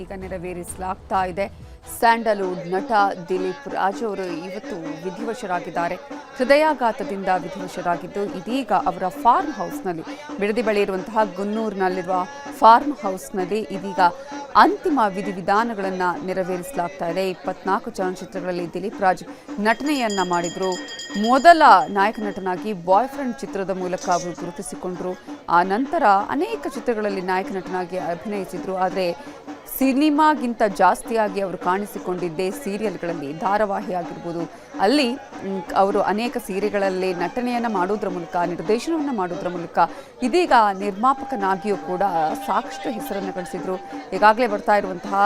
ಈಗ ನೆರವೇರಿಸಲಾಗ್ತಾ ಇದೆ. ಸ್ಯಾಂಡಲ್ವುಡ್ ನಟ ದಿಲೀಪ್ ರಾಜ್ ಅವರು ಇವತ್ತು ವಿಧಿವಶರಾಗಿದ್ದಾರೆ. ಹೃದಯಾಘಾತದಿಂದ ವಿಧಿವಶರಾಗಿದ್ದು ಇದೀಗ ಅವರ ಫಾರ್ಮ್ ಹೌಸ್ನಲ್ಲಿ ಬಿಡದಿ ಬಳಿ ಇರುವಂತಹ ಗುನ್ನೂರಿನಲ್ಲಿರುವ ಫಾರ್ಮ್ ಹೌಸ್ನಲ್ಲಿ ಇದೀಗ ಅಂತಿಮ ವಿಧಿವಿಧಾನಗಳನ್ನು ನೆರವೇರಿಸಲಾಗ್ತಾ ಇದೆ. 24 ಚಲನಚಿತ್ರಗಳಲ್ಲಿ ದಿಲೀಪ್ ರಾಜ್ ನಟನೆಯನ್ನ ಮಾಡಿದ್ರು. ಮೊದಲ ನಾಯಕ ನಟನಾಗಿ ಬಾಯ್ ಫ್ರೆಂಡ್ ಚಿತ್ರದ ಮೂಲಕ ಅವರು ಗುರುತಿಸಿಕೊಂಡ್ರು. ಆ ನಂತರ ಅನೇಕ ಚಿತ್ರಗಳಲ್ಲಿ ನಾಯಕ ನಟನಾಗಿ ಅಭಿನಯಿಸಿದ್ರು. ಆದರೆ ಸಿನಿಮಾಗಿಂತ ಜಾಸ್ತಿಯಾಗಿ ಅವರು ಕಾಣಿಸಿಕೊಂಡಿದ್ದೇ ಸೀರಿಯಲ್ಗಳಲ್ಲಿ, ಧಾರಾವಾಹಿ ಆಗಿರ್ಬೋದು. ಅಲ್ಲಿ ಅವರು ಅನೇಕ ಸೀರೆಗಳಲ್ಲಿ ನಟನೆಯನ್ನು ಮಾಡೋದ್ರ ಮೂಲಕ, ನಿರ್ದೇಶನವನ್ನು ಮಾಡೋದ್ರ ಮೂಲಕ ಇದೀಗ ನಿರ್ಮಾಪಕನಾಗಿಯೂ ಕೂಡ ಸಾಕಷ್ಟು ಹೆಸರನ್ನು ಗಳಿಸಿದ್ರು. ಈಗಾಗಲೇ ಬರ್ತಾ ಇರುವಂತಹ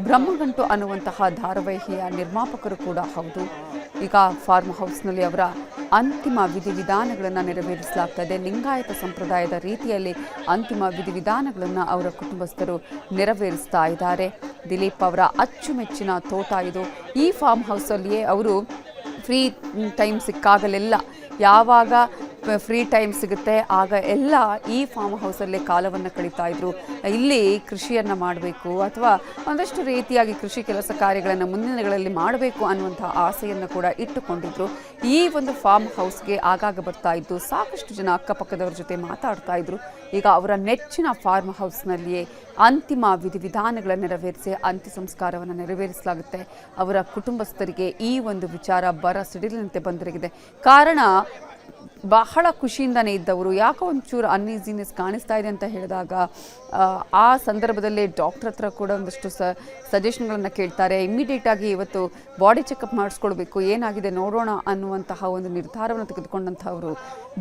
ಬ್ರಹ್ಮಗಂಟು ಅನ್ನುವಂತಹ ಧಾರಾವಾಹಿಯ ನಿರ್ಮಾಪಕರು ಕೂಡ ಹೌದು. ಈಗ ಫಾರ್ಮ್ ಹೌಸ್ನಲ್ಲಿ ಅವರ ಅಂತಿಮ ವಿಧಿವಿಧಾನಗಳನ್ನು ನೆರವೇರಿಸಲಾಗ್ತಾ ಇದೆ. ಲಿಂಗಾಯತ ಸಂಪ್ರದಾಯದ ರೀತಿಯಲ್ಲಿ ಅಂತಿಮ ವಿಧಿವಿಧಾನಗಳನ್ನು ಅವರ ಕುಟುಂಬಸ್ಥರು ನೆರವೇರಿಸ್ತಾ ಇದ್ದಾರೆ. ದಿಲೀಪ್ ಅವರ ಅಚ್ಚುಮೆಚ್ಚಿನ ತೋಟ ಇದು. ಈ ಫಾರ್ಮ್ ಹೌಸಲ್ಲಿಯೇ ಅವರು ಫ್ರೀ ಟೈಮ್ ಸಿಕ್ಕಾಗಲೆಲ್ಲ, ಯಾವಾಗ ಫ್ರೀ ಟೈಮ್ ಸಿಗುತ್ತೆ ಆಗ ಎಲ್ಲ ಈ ಫಾರ್ಮ್ ಹೌಸಲ್ಲೇ ಕಾಲವನ್ನು ಕಳೀತಾ ಇದ್ರು. ಇಲ್ಲಿ ಕೃಷಿಯನ್ನು ಮಾಡಬೇಕು ಅಥವಾ ಒಂದಷ್ಟು ರೀತಿಯಾಗಿ ಕೃಷಿ ಕೆಲಸ ಕಾರ್ಯಗಳನ್ನು ಮುಂದಿನ ದಿನಗಳಲ್ಲಿ ಮಾಡಬೇಕು ಅನ್ನುವಂಥ ಆಸೆಯನ್ನು ಕೂಡ ಇಟ್ಟುಕೊಂಡಿದ್ರು. ಈ ಒಂದು ಫಾರ್ಮ್ ಹೌಸ್ಗೆ ಆಗಾಗ ಬರ್ತಾ ಇದ್ದು ಸಾಕಷ್ಟು ಜನ ಅಕ್ಕಪಕ್ಕದವ್ರ ಜೊತೆ ಮಾತಾಡ್ತಾ ಇದ್ರು. ಈಗ ಅವರ ನೆಚ್ಚಿನ ಫಾರ್ಮ್ ಹೌಸ್ನಲ್ಲಿಯೇ ಅಂತಿಮ ವಿಧಿವಿಧಾನಗಳನ್ನು ನೆರವೇರಿಸಿ ಅಂತ್ಯ ಸಂಸ್ಕಾರವನ್ನು ನೆರವೇರಿಸಲಾಗುತ್ತೆ. ಅವರ ಕುಟುಂಬಸ್ಥರಿಗೆ ಈ ಒಂದು ವಿಚಾರ ಬರ ಸಿಡಿಲಿನಂತೆ ಬಂದೆರಗಿದೆ. ಕಾರಣ ಬಹಳ ಖುಷಿಯಿಂದನೇ ಇದ್ದವರು, ಯಾಕೋ ಒಂಚೂರು ಅನ್ಈಸಿನೆಸ್ ಕಾಣಿಸ್ತಾ ಇದೆ ಅಂತ ಹೇಳಿದಾಗ ಆ ಸಂದರ್ಭದಲ್ಲಿ ಡಾಕ್ಟರ್ ಹತ್ರ ಕೂಡ ಒಂದಷ್ಟು ಸಜೆಷನ್ಗಳನ್ನು ಕೇಳ್ತಾರೆ. ಇಮ್ಮಿಡಿಯೇಟಾಗಿ ಇವತ್ತು ಬಾಡಿ ಚೆಕಪ್ ಮಾಡಿಸ್ಕೊಳ್ಬೇಕು, ಏನಾಗಿದೆ ನೋಡೋಣ ಅನ್ನುವಂತಹ ಒಂದು ನಿರ್ಧಾರವನ್ನು ತೆಗೆದುಕೊಂಡಂಥವರು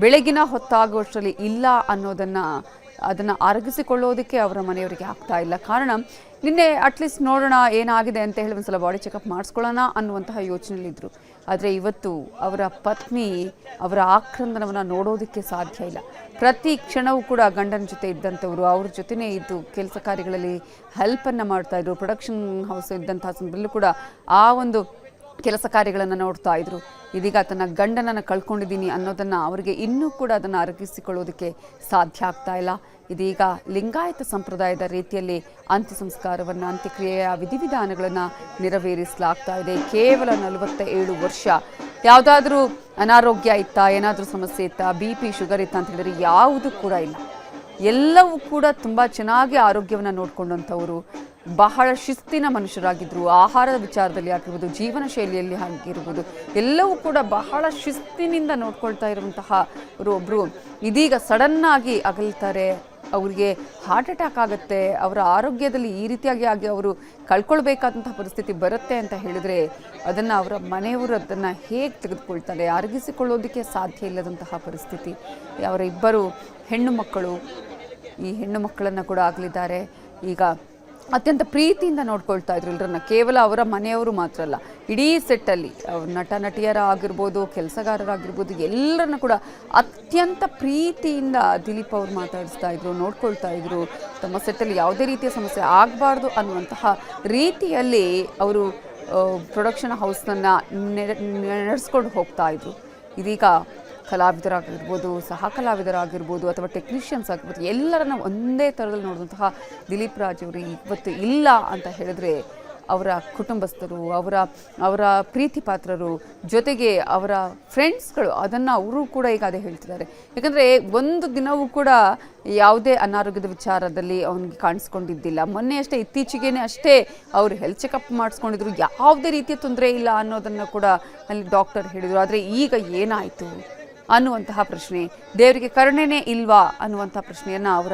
ಬೆಳಗಿನ ಹೊತ್ತಾಗುವಷ್ಟರಲ್ಲಿ ಇಲ್ಲ ಅದನ್ನು ಅರಗಿಸಿಕೊಳ್ಳೋದಕ್ಕೆ ಅವರ ಮನೆಯವರಿಗೆ ಆಗ್ತಾ ಇಲ್ಲ. ಕಾರಣ ನಿನ್ನೆ ಅಟ್ಲೀಸ್ಟ್ ನೋಡೋಣ ಏನಾಗಿದೆ ಅಂತ ಹೇಳಿ ಒಂದ್ಸಲ ಬಾಡಿ ಚೆಕಪ್ ಮಾಡಿಸ್ಕೊಳ್ಳೋಣ ಅನ್ನುವಂತಹ ಯೋಚನೆಯಲ್ಲಿದ್ದರು. ಆದರೆ ಇವತ್ತು ಅವರ ಪತ್ನಿ ಅವರ ಆಕ್ರಂದನವನ್ನು ನೋಡೋದಕ್ಕೆ ಸಾಧ್ಯ ಇಲ್ಲ. ಪ್ರತಿ ಕ್ಷಣವೂ ಕೂಡ ಗಂಡನ ಜೊತೆ ಇದ್ದಂಥವರು, ಅವ್ರ ಜೊತೆನೇ ಇದ್ದು ಕೆಲಸ ಕಾರ್ಯಗಳಲ್ಲಿ ಹೆಲ್ಪನ್ನು ಮಾಡ್ತಾಯಿದ್ರು. ಪ್ರೊಡಕ್ಷನ್ ಹೌಸ್ ಇದ್ದಂತಹ ಸಂದರ್ಭದಲ್ಲೂ ಕೂಡ ಆ ಒಂದು ಕೆಲಸ ಕಾರ್ಯಗಳನ್ನು ನೋಡ್ತಾ ಇದ್ರು. ಇದೀಗ ತನ್ನ ಗಂಡನನ್ನು ಕಳ್ಕೊಂಡಿದ್ದೀನಿ ಅನ್ನೋದನ್ನು ಅವರಿಗೆ ಇನ್ನೂ ಕೂಡ ಅದನ್ನು ಅರಗಿಸಿಕೊಳ್ಳೋದಕ್ಕೆ ಸಾಧ್ಯ ಆಗ್ತಾ ಇಲ್ಲ. ಇದೀಗ ಲಿಂಗಾಯತ ಸಂಪ್ರದಾಯದ ರೀತಿಯಲ್ಲಿ ಅಂತ್ಯ ಸಂಸ್ಕಾರವನ್ನು, ಅಂತ್ಯಕ್ರಿಯೆಯ ವಿಧಿವಿಧಾನಗಳನ್ನು ನೆರವೇರಿಸಲಾಗ್ತಾ ಇದೆ. ಕೇವಲ 47 ವರ್ಷ. ಯಾವುದಾದ್ರೂ ಅನಾರೋಗ್ಯ ಇತ್ತಾ, ಏನಾದರೂ ಸಮಸ್ಯೆ ಇತ್ತಾ, BP ಶುಗರ್ ಇತ್ತಾ ಅಂತ ಹೇಳಿದ್ರೆ ಯಾವುದೂ ಕೂಡ ಇಲ್ಲ. ಎಲ್ಲವೂ ಕೂಡ ತುಂಬ ಚೆನ್ನಾಗಿ ಆರೋಗ್ಯವನ್ನು ನೋಡಿಕೊಂಡಂಥವರು, ಬಹಳ ಶಿಸ್ತಿನ ಮನುಷ್ಯರಾಗಿದ್ದರು. ಆಹಾರದ ವಿಚಾರದಲ್ಲಿ ಆಗಿರ್ಬೋದು, ಜೀವನ ಶೈಲಿಯಲ್ಲಿ ಆಗಿರ್ಬೋದು, ಎಲ್ಲವೂ ಕೂಡ ಬಹಳ ಶಿಸ್ತಿನಿಂದ ನೋಡ್ಕೊಳ್ತಾ ಇರುವಂತಹ ಒಬ್ಬರು ಇದೀಗ ಸಡನ್ನಾಗಿ ಅಗಲ್ತಾರೆ. ಅವರಿಗೆ ಹಾರ್ಟ್ ಅಟ್ಯಾಕ್ ಆಗುತ್ತೆ, ಅವರ ಆರೋಗ್ಯದಲ್ಲಿ ಈ ರೀತಿಯಾಗಿ ಅವರು ಕಳ್ಕೊಳ್ಬೇಕಾದಂತಹ ಪರಿಸ್ಥಿತಿ ಬರುತ್ತೆ ಅಂತ ಹೇಳಿದರೆ ಅದನ್ನು ಅವರ ಮನೆಯವರು ಅದನ್ನು ಹೇಗೆ ತೆಗೆದುಕೊಳ್ತಾರೆ, ಅರಗಿಸಿಕೊಳ್ಳೋದಕ್ಕೆ ಸಾಧ್ಯ ಇಲ್ಲದಂತಹ ಪರಿಸ್ಥಿತಿ. ಅವರ ಇಬ್ಬರು ಹೆಣ್ಣು ಮಕ್ಕಳು, ಈ ಹೆಣ್ಣು ಮಕ್ಕಳನ್ನು ಕೂಡ ಆಗಲಿದ್ದಾರೆ. ಈಗ ಅತ್ಯಂತ ಪ್ರೀತಿಯಿಂದ ನೋಡ್ಕೊಳ್ತಾ ಇದ್ರು ಎಲ್ಲರನ್ನ. ಕೇವಲ ಅವರ ಮನೆಯವರು ಮಾತ್ರ ಅಲ್ಲ, ಇಡೀ ಸೆಟ್ಟಲ್ಲಿ ನಟ ನಟಿಯರ ಆಗಿರ್ಬೋದು, ಕೆಲಸಗಾರರಾಗಿರ್ಬೋದು, ಎಲ್ಲರನ್ನ ಕೂಡ ಅತ್ಯಂತ ಪ್ರೀತಿಯಿಂದ ದಿಲೀಪ್ ಅವರು ಮಾತಾಡಿಸ್ತಾ ಇದ್ರು, ನೋಡ್ಕೊಳ್ತಾ ಇದ್ರು. ತಮ್ಮ ಸೆಟ್ಟಲ್ಲಿ ಯಾವುದೇ ರೀತಿಯ ಸಮಸ್ಯೆ ಆಗಬಾರ್ದು ಅನ್ನುವಂತಹ ರೀತಿಯಲ್ಲಿ ಅವರು ಪ್ರೊಡಕ್ಷನ್ ಹೌಸ್ನನ್ನು ನಡೆಸ್ಕೊಂಡು ಹೋಗ್ತಾ ಇದ್ರು. ಇದೀಗ ಕಲಾವಿದರಾಗಿರ್ಬೋದು, ಸಹ ಕಲಾವಿದರಾಗಿರ್ಬೋದು ಅಥವಾ ಟೆಕ್ನಿಷಿಯನ್ಸ್ ಆಗಿರ್ಬೋದು, ಎಲ್ಲರನ್ನ ಒಂದೇ ಥರದಲ್ಲಿ ನೋಡಿದಂತಹ ದಿಲೀಪ್ ರಾಜ್ ಅವರು ಇವತ್ತು ಇಲ್ಲ ಅಂತ ಹೇಳಿದ್ರೆ ಅವರ ಕುಟುಂಬಸ್ಥರು, ಅವರ ಪ್ರೀತಿ ಪಾತ್ರರು, ಜೊತೆಗೆ ಅವರ ಫ್ರೆಂಡ್ಸ್ಗಳು ಅದನ್ನು ಅವರು ಕೂಡ ಈಗ ಅದೇ ಹೇಳ್ತಿದ್ದಾರೆ. ಯಾಕಂದರೆ ಒಂದು ದಿನವೂ ಕೂಡ ಯಾವುದೇ ಅನಾರೋಗ್ಯದ ವಿಚಾರದಲ್ಲಿ ಅವನಿಗೆ ಕಾಣಿಸ್ಕೊಂಡಿದ್ದಿಲ್ಲ. ಮೊನ್ನೆ ಅಷ್ಟೇ, ಇತ್ತೀಚೆಗೇನೆ ಅಷ್ಟೇ ಅವರು ಹೆಲ್ತ್ ಚೆಕಪ್ ಮಾಡಿಸ್ಕೊಂಡಿದ್ರು, ಯಾವುದೇ ರೀತಿಯ ತೊಂದರೆ ಇಲ್ಲ ಅನ್ನೋದನ್ನು ಕೂಡ ಅಲ್ಲಿ ಡಾಕ್ಟರ್ ಹೇಳಿದರು. ಆದರೆ ಈಗ ಏನಾಯಿತು ಅನ್ನುವಂತಹ ಪ್ರಶ್ನೆ, ದೇವರಿಗೆ ಕರುಣೆನೇ ಇಲ್ವಾ ಅನ್ನುವಂಥ ಪ್ರಶ್ನೆಯನ್ನು ಅವರ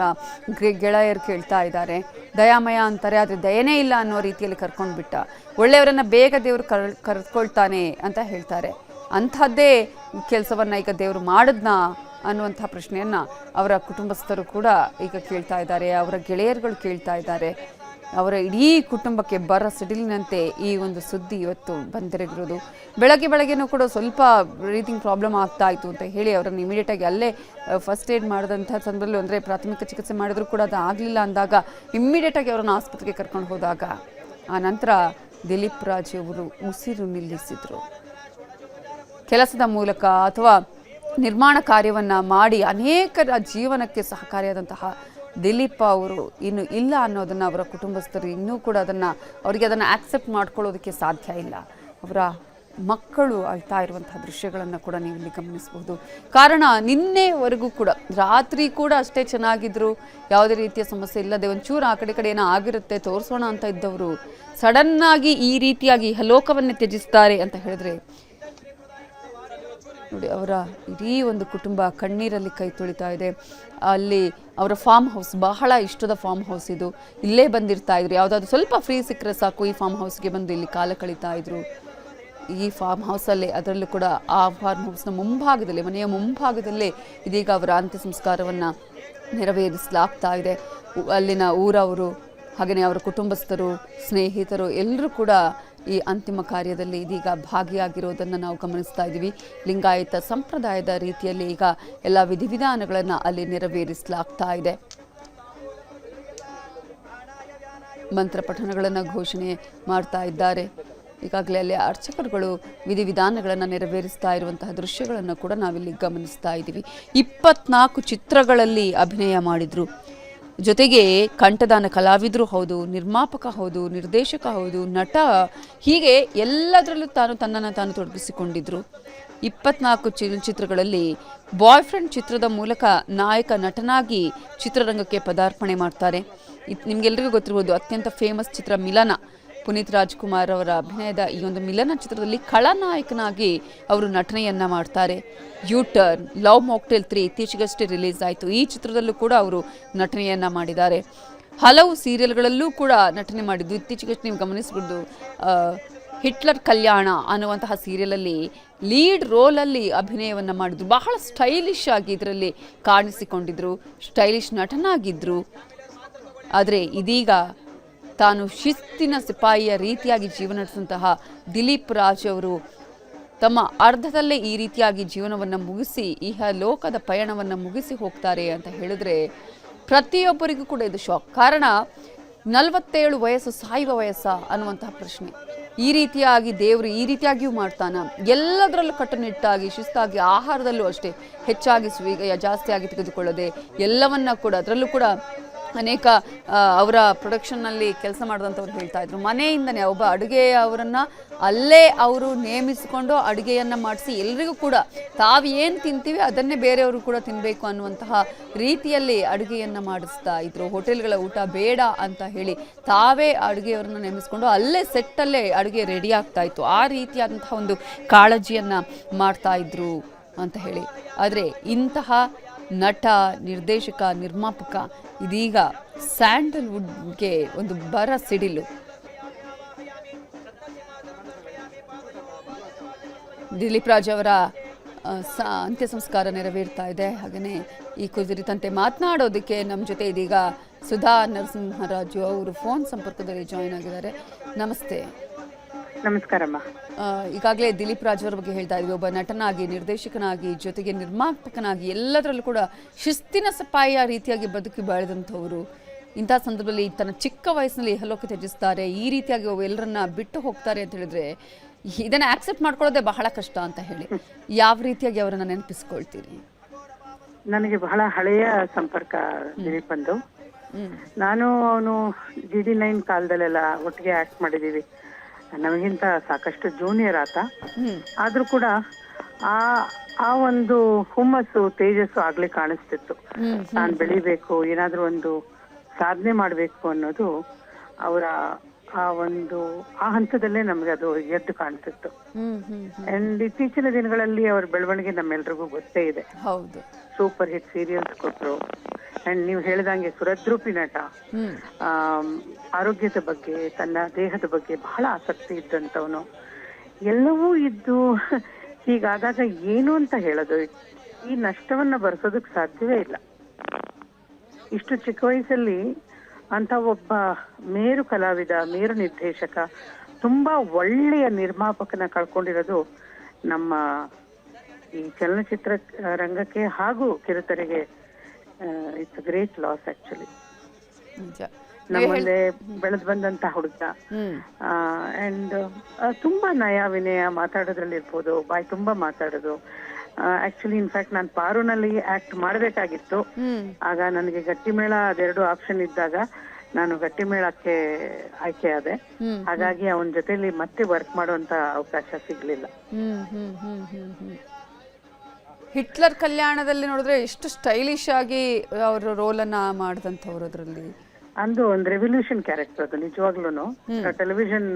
ಗೆಳೆಯರು ಕೇಳ್ತಾ ಇದ್ದಾರೆ. ದಯಾಮಯ ಅಂತಾರೆ, ಆದರೆ ದಯನೇ ಇಲ್ಲ ಅನ್ನೋ ರೀತಿಯಲ್ಲಿ ಕರ್ಕೊಂಡ್ಬಿಟ್ಟ, ಒಳ್ಳೆಯವರನ್ನು ಬೇಗ ದೇವರು ಕರ್ಕೊಳ್ತಾನೆ ಅಂತ ಹೇಳ್ತಾರೆ. ಅಂಥದ್ದೇ ಕೆಲಸವನ್ನು ಈಗ ದೇವರು ಮಾಡಿದ್ನಾ ಅನ್ನುವಂಥ ಪ್ರಶ್ನೆಯನ್ನು ಅವರ ಕುಟುಂಬಸ್ಥರು ಕೂಡ ಈಗ ಕೇಳ್ತಾ ಇದ್ದಾರೆ, ಅವರ ಗೆಳೆಯರುಗಳು ಕೇಳ್ತಾ ಇದ್ದಾರೆ. ಅವರ ಇಡೀ ಕುಟುಂಬಕ್ಕೆ ಬರ ಸಿಡಿಲಿನಂತೆ ಈ ಒಂದು ಸುದ್ದಿ ಇವತ್ತು ಬಂದೆರಗಿರೋದು. ಬೆಳಗ್ಗೆನೂ ಕೂಡ ಸ್ವಲ್ಪ ಬ್ರೀತಿಂಗ್ ಪ್ರಾಬ್ಲಮ್ ಆಗ್ತಾ ಇತ್ತು ಅಂತ ಹೇಳಿ ಅವರನ್ನು ಇಮಿಡಿಯೇಟಾಗಿ ಅಲ್ಲೇ ಫಸ್ಟ್ ಏಡ್ ಮಾಡಿದಂಥ ಸಂದರ್ಭದಲ್ಲಿ, ಅಂದರೆ ಪ್ರಾಥಮಿಕ ಚಿಕಿತ್ಸೆ ಮಾಡಿದ್ರು ಕೂಡ ಅದು ಆಗಲಿಲ್ಲ ಅಂದಾಗ ಇಮ್ಮಿಡಿಯೇಟಾಗಿ ಅವರನ್ನು ಆಸ್ಪತ್ರೆಗೆ ಕರ್ಕೊಂಡು ಹೋದಾಗ ಆ ನಂತರ ದಿಲೀಪ್ ರಾಜ್ ಅವರು ಉಸಿರು ನಿಲ್ಲಿಸಿದರು. ಕೆಲಸದ ಮೂಲಕ ಅಥವಾ ನಿರ್ಮಾಣ ಕಾರ್ಯವನ್ನು ಮಾಡಿ ಅನೇಕರ ಜೀವನಕ್ಕೆ ಸಹಕಾರಿಯಾದಂತಹ ದಿಲೀಪ್ ಅವರು ಇನ್ನು ಇಲ್ಲ ಅನ್ನೋದನ್ನು ಅವರ ಕುಟುಂಬಸ್ಥರು ಇನ್ನೂ ಕೂಡ ಅವರಿಗೆ ಅದನ್ನು ಆಕ್ಸೆಪ್ಟ್ ಮಾಡ್ಕೊಳ್ಳೋದಕ್ಕೆ ಸಾಧ್ಯ ಇಲ್ಲ. ಅವರ ಮಕ್ಕಳು ಅಳ್ತಾ ಇರುವಂತಹ ದೃಶ್ಯಗಳನ್ನು ಕೂಡ ನೀವು ಇಲ್ಲಿ ಗಮನಿಸಬಹುದು. ಕಾರಣ ನಿನ್ನೆವರೆಗೂ ಕೂಡ ರಾತ್ರಿ ಕೂಡ ಅಷ್ಟೇ ಚೆನ್ನಾಗಿದ್ರು, ಯಾವುದೇ ರೀತಿಯ ಸಮಸ್ಯೆ ಇಲ್ಲದೆ ಒಂಚೂರು ಆ ಕಡೆ ಏನೋ ಆಗಿರುತ್ತೆ ತೋರಿಸೋಣ ಅಂತ ಇದ್ದವರು ಸಡನ್ನಾಗಿ ಈ ರೀತಿಯಾಗಿ ಲೋಕವನ್ನೇ ತ್ಯಜಿಸ್ತಾರೆ ಅಂತ ಹೇಳಿದ್ರೆ ನೋಡಿ, ಅವರ ಇಡೀ ಒಂದು ಕುಟುಂಬ ಕಣ್ಣೀರಲ್ಲಿ ಕೈ ತೊಳಿತಾ ಇದೆ. ಅಲ್ಲಿ ಅವರ ಫಾರ್ಮ್ ಹೌಸ್ ಬಹಳ ಇಷ್ಟದ ಫಾರ್ಮ್ ಹೌಸ್ ಇದು. ಇಲ್ಲೇ ಬಂದಿರ್ತಾ ಇದ್ರು, ಯಾವುದಾದ್ರು ಸ್ವಲ್ಪ ಫ್ರೀ ಸಿಕ್ಕರೆ ಸಾಕು ಈ ಫಾರ್ಮ್ ಹೌಸ್ಗೆ ಬಂದು ಇಲ್ಲಿ ಕಾಲ ಕಳೀತಾ ಇದ್ರು. ಈ ಫಾರ್ಮ್ ಹೌಸಲ್ಲೇ, ಅದರಲ್ಲೂ ಕೂಡ ಆ ಫಾರ್ಮ್ ಹೌಸ್ನ ಮುಂಭಾಗದಲ್ಲಿ, ಮನೆಯ ಮುಂಭಾಗದಲ್ಲೇ ಇದೀಗ ಅವರ ಅಂತ್ಯ ಸಂಸ್ಕಾರವನ್ನು ನೆರವೇರಿಸಲಾಗ್ತಾ ಇದೆ. ಅಲ್ಲಿನ ಊರವರು ಹಾಗೆಯೇ ಅವರ ಕುಟುಂಬಸ್ಥರು, ಸ್ನೇಹಿತರು ಎಲ್ಲರೂ ಕೂಡ ಈ ಅಂತಿಮ ಕಾರ್ಯದಲ್ಲಿ ಇದೀಗ ಭಾಗಿಯಾಗಿರೋದನ್ನು ನಾವು ಗಮನಿಸ್ತಾ ಇದ್ದೀವಿ. ಲಿಂಗಾಯತ ಸಂಪ್ರದಾಯದ ರೀತಿಯಲ್ಲಿ ಈಗ ಎಲ್ಲ ವಿಧಿವಿಧಾನಗಳನ್ನು ಅಲ್ಲಿ ನೆರವೇರಿಸಲಾಗ್ತಾ ಇದೆ. ಮಂತ್ರ ಪಠಣಗಳನ್ನು ಘೋಷಣೆ ಮಾಡ್ತಾ ಇದ್ದಾರೆ. ಈಗಾಗಲೇ ಅಲ್ಲಿ ಅರ್ಚಕರುಗಳು ವಿಧಿವಿಧಾನಗಳನ್ನು ನೆರವೇರಿಸ್ತಾ ಇರುವಂತಹ ದೃಶ್ಯಗಳನ್ನು ಕೂಡ ನಾವಿಲ್ಲಿ ಗಮನಿಸ್ತಾ ಇದ್ದೀವಿ. 24 ಚಿತ್ರಗಳಲ್ಲಿ ಅಭಿನಯ ಮಾಡಿದ್ರು. ಜೊತೆಗೆ ಕಂಠದಾನ ಕಲಾವಿದರು ಹೌದು, ನಿರ್ಮಾಪಕ ಹೌದು, ನಿರ್ದೇಶಕ ಹೌದು, ನಟ, ಹೀಗೆ ಎಲ್ಲದರಲ್ಲೂ ತನ್ನನ್ನು ತಾನು ತೊಡಗಿಸಿಕೊಂಡಿದ್ರು. 24 ಚಲನಚಿತ್ರಗಳಲ್ಲಿ ಬಾಯ್ ಫ್ರೆಂಡ್ ಚಿತ್ರದ ಮೂಲಕ ನಾಯಕ ನಟನಾಗಿ ಚಿತ್ರರಂಗಕ್ಕೆ ಪದಾರ್ಪಣೆ ಮಾಡ್ತಾರೆ. ನಿಮ್ಗೆಲ್ರಿಗೂ ಗೊತ್ತಿರ್ಬೋದು, ಅತ್ಯಂತ ಫೇಮಸ್ ಚಿತ್ರ ಮಿಲನ. ಪುನೀತ್ ರಾಜ್ಕುಮಾರ್ ಅವರ ಅಭಿನಯದ ಈ ಒಂದು ಮಿಲನ ಚಿತ್ರದಲ್ಲಿ ಖಳನಾಯಕನಾಗಿ ಅವರು ನಟನೆಯನ್ನ ಮಾಡ್ತಾರೆ. ಯೂಟರ್ನ್, ಲವ್ ಮಾಕ್ಟೇಲ್ 3 ಇತ್ತೀಚೆಗಷ್ಟೇ ರಿಲೀಸ್ ಆಯಿತು. ಈ ಚಿತ್ರದಲ್ಲೂ ಕೂಡ ಅವರು ನಟನೆಯನ್ನ ಮಾಡಿದ್ದಾರೆ. ಹಲವು ಸೀರಿಯಲ್ಗಳಲ್ಲೂ ಕೂಡ ನಟನೆ ಮಾಡಿದ್ದು. ಇತ್ತೀಚೆಗಷ್ಟೇ ನೀವು ಗಮನಿಸಬಹುದು, ಹಿಟ್ಲರ್ ಕಲ್ಯಾಣ ಅನ್ನುವಂತಹ ಸೀರಿಯಲಲ್ಲಿ ಲೀಡ್ ರೋಲಲ್ಲಿ ಅಭಿನಯವನ್ನು ಮಾಡಿದ್ರು. ಬಹಳ ಸ್ಟೈಲಿಶ್ ಆಗಿ ಇದರಲ್ಲಿ ಕಾಣಿಸಿಕೊಂಡಿದ್ರು, ಸ್ಟೈಲಿಶ್ ನಟನಾಗಿದ್ರು. ಆದರೆ ಇದೀಗ ತಾನು ಶಿಸ್ತಿನ ಸಿಪಾಯಿಯ ರೀತಿಯಾಗಿ ಜೀವನ ನಡೆಸಿದಂತಹ ದಿಲೀಪ್ ರಾಜ್ ಅವರು ತಮ್ಮ ಅರ್ಧದಲ್ಲೇ ಈ ರೀತಿಯಾಗಿ ಜೀವನವನ್ನು ಮುಗಿಸಿ ಲೋಕದ ಪಯಣವನ್ನು ಮುಗಿಸಿ ಹೋಗ್ತಾರೆ ಅಂತ ಹೇಳಿದ್ರೆ ಪ್ರತಿಯೊಬ್ಬರಿಗೂ ಕೂಡ ಇದು ಶಾಕ್. ಕಾರಣ 47 ವಯಸ್ಸು ಸಾಯುವ ವಯಸ್ಸ ಅನ್ನುವಂತಹ ಪ್ರಶ್ನೆ. ಈ ರೀತಿಯಾಗಿ ದೇವರು ಈ ರೀತಿಯಾಗಿಯೂ ಮಾಡ್ತಾನ? ಎಲ್ಲದರಲ್ಲೂ ಕಟ್ಟುನಿಟ್ಟಾಗಿ ಶಿಸ್ತಾಗಿ, ಆಹಾರದಲ್ಲೂ ಅಷ್ಟೇ ಹೆಚ್ಚಾಗಿ ಜಾಸ್ತಿಯಾಗಿ ತೆಗೆದುಕೊಳ್ಳದೆ ಎಲ್ಲವನ್ನ ಕೂಡ, ಅದರಲ್ಲೂ ಕೂಡ ಅನೇಕ ಅವರ ಪ್ರೊಡಕ್ಷನ್ನಲ್ಲಿ ಕೆಲಸ ಮಾಡಿದಂಥವ್ರು ಹೇಳ್ತಾ ಇದ್ರು, ಮನೆಯಿಂದನೇ ಒಬ್ಬ ಅಡುಗೆಯವರನ್ನು ಅಲ್ಲೇ ಅವರು ನೇಮಿಸಿಕೊಂಡು ಅಡುಗೆಯನ್ನು ಮಾಡಿಸಿ ಎಲ್ರಿಗೂ ಕೂಡ ತಾವು ಏನು ತಿಂತೀವಿ ಅದನ್ನೇ ಬೇರೆಯವರು ಕೂಡ ತಿನ್ನಬೇಕು ಅನ್ನುವಂತಹ ರೀತಿಯಲ್ಲಿ ಅಡುಗೆಯನ್ನು ಮಾಡಿಸ್ತಾ ಇದ್ರು. ಹೋಟೆಲ್ಗಳ ಊಟ ಬೇಡ ಅಂತ ಹೇಳಿ ತಾವೇ ಅಡುಗೆಯವರನ್ನು ನೇಮಿಸಿಕೊಂಡು ಅಲ್ಲೇ ಸೆಟ್ಟಲ್ಲೇ ಅಡುಗೆ ರೆಡಿ ಆಗ್ತಾ ಇತ್ತು. ಆ ರೀತಿಯಾದಂತಹ ಒಂದು ಕಾಳಜಿಯನ್ನು ಮಾಡ್ತಾ ಇದ್ರು ಅಂತ ಹೇಳಿ. ಆದರೆ ಇಂತಹ ನಟ, ನಿರ್ದೇಶಕ, ನಿರ್ಮಾಪಕ ಇದೀಗ ಸ್ಯಾಂಡಲ್ವುಡ್ಗೆ ಒಂದು ಬರ ಸಿಡಿಲು. ದಿಲೀಪ್ ರಾಜ್ ಅವರ ಅಂತ್ಯ ಸಂಸ್ಕಾರ ನೆರವೇರ್ತಾ ಇದೆ. ಹಾಗೆಯೇ ಈ ಕುರಿತಂತೆ ಮಾತನಾಡೋದಕ್ಕೆ ನಮ್ಮ ಜೊತೆ ಇದೀಗ ಸುಧಾ ನರಸಿಂಹರಾಜು ಅವರು ಫೋನ್ ಸಂಪರ್ಕದಲ್ಲಿ ಜಾಯಿನ್ ಆಗಿದ್ದಾರೆ. ನಮಸ್ತೆ. ನಮಸ್ಕಾರಮ್ಮ. ಈಗಾಗಲೇ ದಿಲೀಪ್ ರಾಜ್ ಅವರ ಬಗ್ಗೆ ಹೇಳ್ತಾ ಇದ್ವಿ, ಒಬ್ಬ ನಟನಾಗಿ, ನಿರ್ದೇಶಕನಾಗಿ, ಜೊತೆಗೆ ನಿರ್ಮಾಪಕನಾಗಿ ಎಲ್ಲದರಲ್ಲೂ ಕೂಡ ಶಿಸ್ತಿನ ಸಿಪಾಯಿಯ ರೀತಿಯಾಗಿ ಬದುಕಿ ಬಾಳಿದಂಥವರು. ಇಂತಹ ಸಂದರ್ಭದಲ್ಲಿ ತನ್ನ ಚಿಕ್ಕ ವಯಸ್ಸಿನಲ್ಲಿ ಇಹಲೋಕ ತ್ಯಜಿಸ್ತಾರೆ, ಈ ರೀತಿಯಾಗಿ ಎಲ್ಲರನ್ನ ಬಿಟ್ಟು ಹೋಗ್ತಾರೆ ಅಂತ ಹೇಳಿದ್ರೆ ಇದನ್ನ ಆಕ್ಸೆಪ್ಟ್ ಮಾಡ್ಕೊಳ್ಳೋದೇ ಬಹಳ ಕಷ್ಟ ಅಂತ ಹೇಳಿ ಯಾವ ರೀತಿಯಾಗಿ ಅವರನ್ನ ನೆನಪಿಸ್ಕೊಳ್ತೀರಿ? ನನಗೆ ಬಹಳ ಹಳೆಯ ಸಂಪರ್ಕ ದಿಲೀಪ್ ಅಂದು. ನಾನು ಅವನು GD9 ಕಾಲದಲ್ಲೆಲ್ಲ ಒಟ್ಟಿಗೆ ಆಕ್ಟ್ ಮಾಡಿದೀವಿ. ನಮಗಿಂತ ಸಾಕಷ್ಟು ಜೂನಿಯರ್ ಆತ. ಆದ್ರೂ ಕೂಡ ಆ ಒಂದು ಹುಮ್ಮಸ್ಸು, ತೇಜಸ್ಸು ಆಗ್ಲೇ ಕಾಣಿಸ್ತಿತ್ತು. ನಾನ್ ಬೆಳಿಬೇಕು, ಏನಾದ್ರೂ ಒಂದು ಸಾಧನೆ ಮಾಡ್ಬೇಕು ಅನ್ನೋದು ಅವರ ಆ ಹಂತದಲ್ಲೇ ನಮ್ಗೆ ಅದು ಎದ್ದು ಕಾಣ್ತಿತ್ತು. ಅಂಡ್ ಇತ್ತೀಚಿನ ದಿನಗಳಲ್ಲಿ ಅವರ ಬೆಳವಣಿಗೆ ನಮ್ಮೆಲ್ರಿಗೂ ಗೊತ್ತೇ ಇದೆ. ಹೌದು, ಸೂಪರ್ ಹಿಟ್ ಸೀರಿಯಲ್ಸ್ ಕೊಟ್ರು. ಅಂಡ್ ನೀವು ಹೇಳಿದಂಗೆ ಸುರದ್ರೂಪಿ ನಟ. ಆರೋಗ್ಯದ ಬಗ್ಗೆ, ತನ್ನ ದೇಹದ ಬಗ್ಗೆ ಬಹಳ ಆಸಕ್ತಿ ಇದ್ದಂಥವನು. ಎಲ್ಲವೂ ಇದ್ದು ಹೀಗಾದಾಗ ಏನು ಅಂತ ಹೇಳೋದು, ಈ ನಷ್ಟವನ್ನ ಭರಿಸೋದಕ್ಕೆ ಸಾಧ್ಯವೇ ಇಲ್ಲ. ಇಷ್ಟು ಚಿಕ್ಕ ವಯಸ್ಸಲ್ಲಿ ಅಂತ ಒಬ್ಬ ಮೇರು ಕಲಾವಿದ, ಮೇರು ನಿರ್ದೇಶಕ, ತುಂಬಾ ಒಳ್ಳೆಯ ನಿರ್ಮಾಪಕನ ಕಳ್ಕೊಂಡಿರೋದು ನಮ್ಮ ಈ ಚಲನಚಿತ್ರ ರಂಗಕ್ಕೆ ಹಾಗೂ ಕಿರುತೆರೆಗೆ ಇಟ್ಸ್ ಗ್ರೇಟ್ ಲಾಸ್ ಆಕ್ಚುಲಿ. ನಮ್ಮಲ್ಲೇ ಬೆಳೆದು ಬಂದಂತ ಹುಡುಗ. ಅಂಡ್ ತುಂಬಾ ನಯ ವಿನಯ, ಮಾತಾಡೋದ್ರಲ್ಲಿ ಇರ್ಬೋದು, ಬಾಯಿ ತುಂಬಾ ಮಾತಾಡೋದು. ಆಕ್ಚುಲಿ ಇನ್ಫ್ಯಾಕ್ಟ್ ನಾನು ಪಾರುನಲ್ಲಿ ಆಕ್ಟ್ ಮಾಡಬೇಕಾಗಿತ್ತು. ಆಗ ನನಗೆ ಗಟ್ಟಿಮೇಳ ಅದೆರಡು ಆಪ್ಷನ್ ಇದ್ದಾಗ ನಾನು ಗಟ್ಟಿಮೇಳಕ್ಕೆ ಆಯ್ಕೆ ಆದೆ. ಹಾಗಾಗಿ ಅವನ ಜೊತೆಲಿ ಮತ್ತೆ ವರ್ಕ್ ಮಾಡುವಂತ ಅವಕಾಶ ಸಿಗ್ಲಿಲ್ಲ. ಹಿಟ್ಲರ್ ಕಲ್ಯಾಣದಲ್ಲಿ ನೋಡಿದ್ರೆ ಎಷ್ಟು ಸ್ಟೈಲಿಶ್ ಆಗಿ ಅವರು ರೋಲನ್ನ ಮಾಡಿದಂಥವ್ರು ಅದರಲ್ಲಿ. ಅಂದು ಒಂದು ರೆವಲ್ಯೂಷನ್ ಕ್ಯಾರೆಕ್ಟರ್ ಅದು ನಿಜವಾಗ್ಲೂ. ಟೆಲಿವಿಷನ್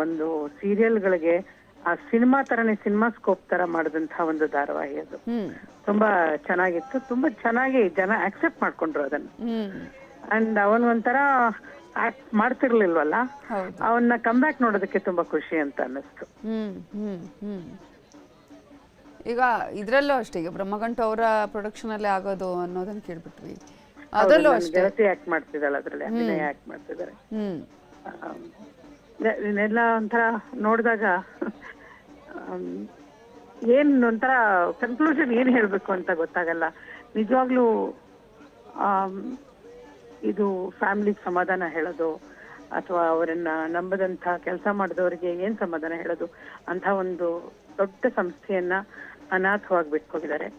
ಒಂದು ಸೀರಿಯಲ್ಗಳಿಗೆ ಆ ಸಿನಿಮಾ ತರನೇ ಸಿನಿಮಾ ಸ್ಕೋಪ್ ತರ ಮಾಡಿದಂತಹ ಒಂದು ಧಾರಾವಾಹಿ ಅದು. ತುಂಬಾ ಚೆನ್ನಾಗಿತ್ತು, ತುಂಬಾ ಚೆನ್ನಾಗಿ ಜನ ಆಕ್ಸೆಪ್ಟ್ ಮಾಡ್ಕೊಂಡ್ರು ಅದನ್ನ. ಅಂಡ್ ಅವನ್ ಒಂಥರ ಆಕ್ಟ್ ಮಾಡ್ತಿರ್ಲಿಲ್ವಲ್ಲ, ಅವನ್ನ ಕಮ್ ಬ್ಯಾಕ್ ನೋಡೋದಕ್ಕೆ ತುಂಬಾ ಖುಷಿ ಅಂತ ಅನ್ನಿಸ್ತು. ಈಗ ಇದ್ರಲ್ಲೂ ಅಷ್ಟೇ, ಈಗ ಬ್ರಹ್ಮಗಂಟು ಅವರ ಪ್ರೊಡಕ್ಷನ್ ಅಲ್ಲೇ ಆಗೋದು ಅನ್ನೋದನ್ನ ಕೇಳ್ಬಿಟ್ವಿ. ಅದರಲ್ಲೂ ಅಷ್ಟೇ ಗೆಳತಿ ಆಕ್ಟ್ ಮಾಡ್ತಿದ್ದಾಳೆ, ಅದ್ರಲ್ಲಿ ಅಭಿನಯ ಆಕ್ಟ್ ಮಾಡ್ತಿದ್ದಾರೆ. ಇದನ್ನೆಲ್ಲ ಒಂಥರ ನೋಡಿದಾಗ ಏನ್ ಒಂಥರ ಕನ್ಕ್ಲೂಷನ್ ಏನ್ ಹೇಳ್ಬೇಕು ಅಂತ ಗೊತ್ತಾಗಲ್ಲ. ನಿಜವಾಗ್ಲೂ ಇದು ಫ್ಯಾಮಿಲಿಗೆ ಸಮಾಧಾನ ಹೇಳೋದು ಅಥವಾ ಅವರನ್ನ ನಂಬದಂತ ಕೆಲಸ ಮಾಡಿದವರಿಗೆ ಏನ್ ಸಮಾಧಾನ ಹೇಳೋದು ಅಂತ ಒಂದು ದೊಡ್ಡ ಸಂಸ್ಥೆಯನ್ನ ಅನಾಥವಾಗಿ ಬಿಟ್ಕೊಂಡಿದ್ದಾರೆ.